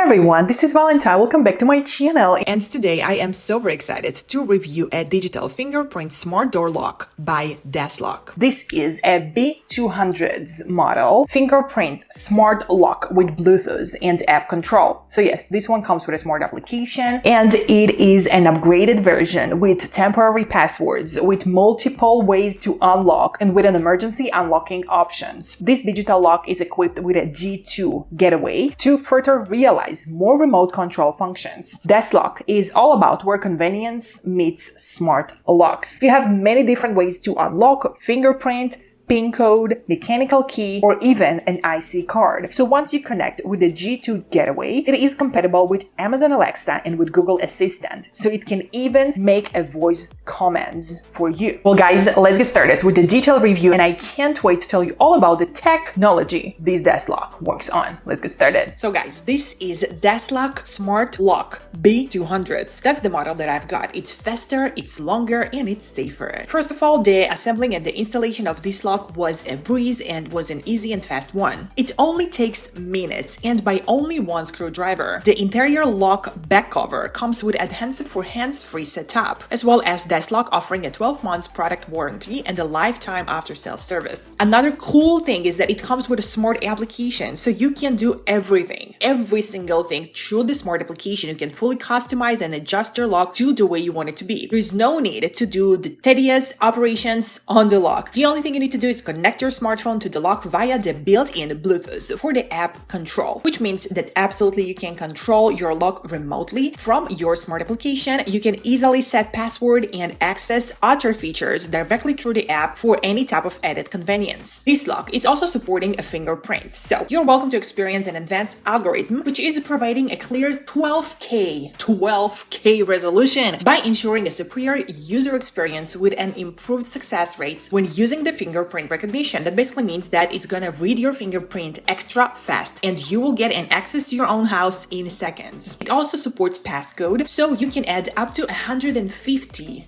everyone, this is Valentine. Welcome back to my channel. And today I am so very excited to review a digital fingerprint smart door lock by DESLOC. This is a B200 model fingerprint smart lock with Bluetooth and app control. So yes, this one comes with a smart application and it is an upgraded version with temporary passwords, with multiple ways to unlock and with an emergency unlocking options. This digital lock is equipped with a G2 gateway to further realize more remote control functions. DESLOC is all about where convenience meets smart locks. You have many different ways to unlock fingerprint, PIN code, mechanical key, or even an IC card. So once you connect with the G2 gateway, it is compatible with Amazon Alexa and with Google Assistant. So it can even make a voice commands for you. Well guys, let's get started with the detailed review and I can't wait to tell you all about the technology this DESLOC works on. Let's get started. So guys, this is DESLOC Smart Lock B200. That's the model that I've got. It's faster, it's longer, and it's safer. First of all, the assembling and the installation of this lock was a breeze and was an easy and fast one. It only takes minutes and by only one screwdriver. The interior lock back cover comes with adhesive for hands-free setup, as well as DESLOC offering a 12 months product warranty and a lifetime after-sales service. Another cool thing is that it comes with a smart application, so you can do everything, every single thing through the smart application. You can fully customize and adjust your lock to the way you want it to be. There is no need to do the tedious operations on the lock. The only thing you need to do is connect your smartphone to the lock via the built-in Bluetooth for the app control, which means that absolutely you can control your lock remotely from your smart application. You can easily set password and access other features directly through the app for any type of added convenience. This lock is also supporting a fingerprint, so you're welcome to experience an advanced algorithm which is providing a clear 12K resolution by ensuring a superior user experience with an improved success rates when using the fingerprint recognition. That basically means that it's gonna read your fingerprint extra fast and you will get an access to your own house in seconds. It also supports passcode, so you can add up to 150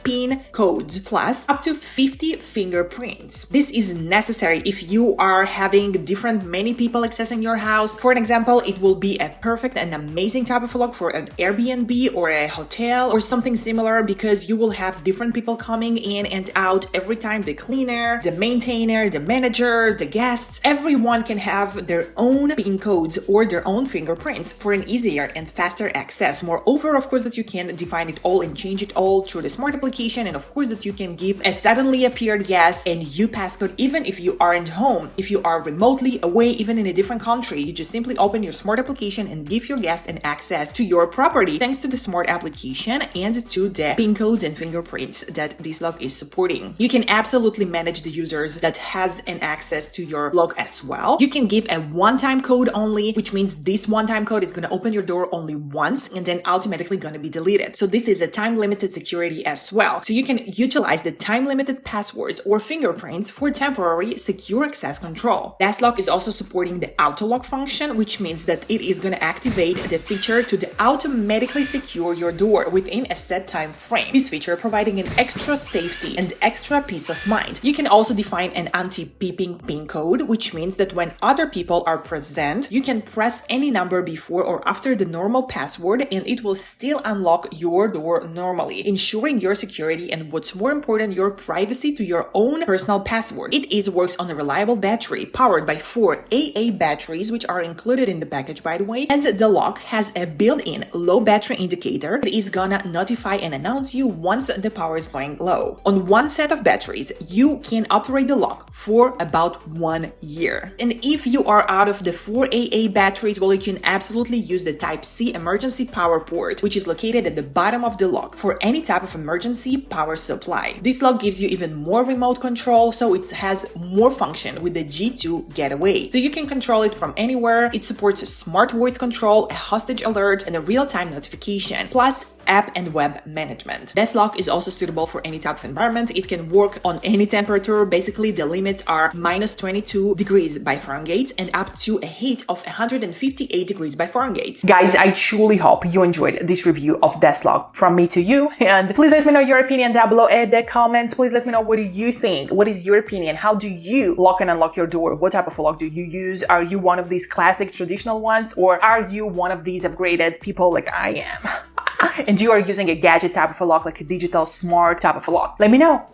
PIN codes plus up to 50 fingerprints. This is necessary if you are having many people accessing your house. For an example, it will be a perfect and amazing type of lock for an Airbnb or a hotel or something similar, because you will have different people coming in and out every time. The cleaner, the maintainer, the manager, the guests, everyone can have their own PIN codes or their own fingerprints for an easier and faster access. Moreover, of course, that you can define it all and change it all through the smart application, and of course that you can give a suddenly appeared guest and you passcode even if you aren't home. If you are remotely away, even in a different country, you just simply open your smart application and give your guest an access to your property thanks to the smart application and to the PIN codes and fingerprints that this lock is supporting. You can absolutely manage the users that has an access to your lock as well. You can give a one-time code only, which means this one-time code is going to open your door only once and then automatically going to be deleted. So this is a time-limited security as well. So you can utilize the time-limited passwords or fingerprints for temporary secure access control. DESLOC is also supporting the auto lock function, which means that it is going to activate the feature to automatically secure your door within a set time frame. This feature providing an extra safety and extra peace of mind. You can also define an anti-peeping PIN code, which means that when other people are present, you can press any number before or after the normal password and it will still unlock your door normally, ensuring your security and, what's more important, your privacy to your own personal password. It works on a reliable battery powered by 4 AA batteries, which are included in the package, by the way, and the lock has a built-in low battery indicator that is gonna notify and announce you once the power is going low. On one set of batteries, you can operate the lock for about 1 year. And if you are out of the 4 AA batteries, well, you can absolutely use the Type-C emergency power port, which is located at the bottom of the lock for any type of emergency power supply. This lock gives you even more remote control, so it has more function with the G2 gateway. So you can control it from anywhere. It supports a smart voice control, a hostage alert, and a real-time notification. Plus, app and web management. DESLOC is also suitable for any type of environment. It can work on any temperature. Basically, the limits are minus 22 degrees by Fahrenheit and up to a heat of 158 degrees by Fahrenheit. Guys, I truly hope you enjoyed this review of DESLOC from me to you. And please let me know your opinion down below in the comments. Please let me know, what do you think? What is your opinion? How do you lock and unlock your door? What type of lock do you use? Are you one of these classic traditional ones, or are you one of these upgraded people like I am? And you are using a gadget type of a lock, like a digital smart type of a lock? Let me know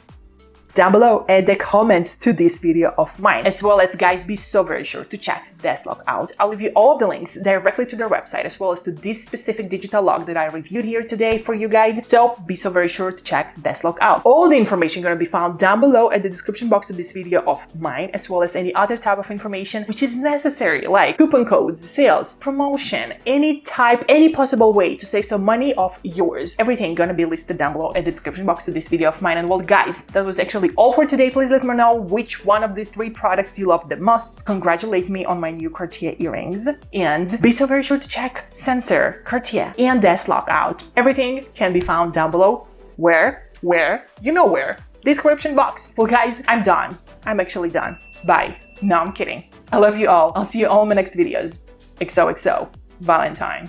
down below in the comments to this video of mine. As well as, guys, be so very sure to check DESLOC out. I'll leave you all of the links directly to their website, as well as to this specific digital lock that I reviewed here today for you guys. So be so very sure to check DESLOC out. All the information going to be found down below in the description box of this video of mine, as well as any other type of information which is necessary, like coupon codes, sales, promotion, any type, any possible way to save some money of yours. Everything going to be listed down below in the description box of this video of mine. And well, guys, that was actually all for today. Please let me know which one of the 3 products you love the most. Congratulate me on my new Cartier earrings, and be so very sure to check Sensor, Cartier, and DESLOC out. Everything can be found down below. Where? You know where. Description box. Well, guys, I'm done. I'm actually done. Bye. No, I'm kidding. I love you all. I'll see you all in my next videos. XOXO. Valentine.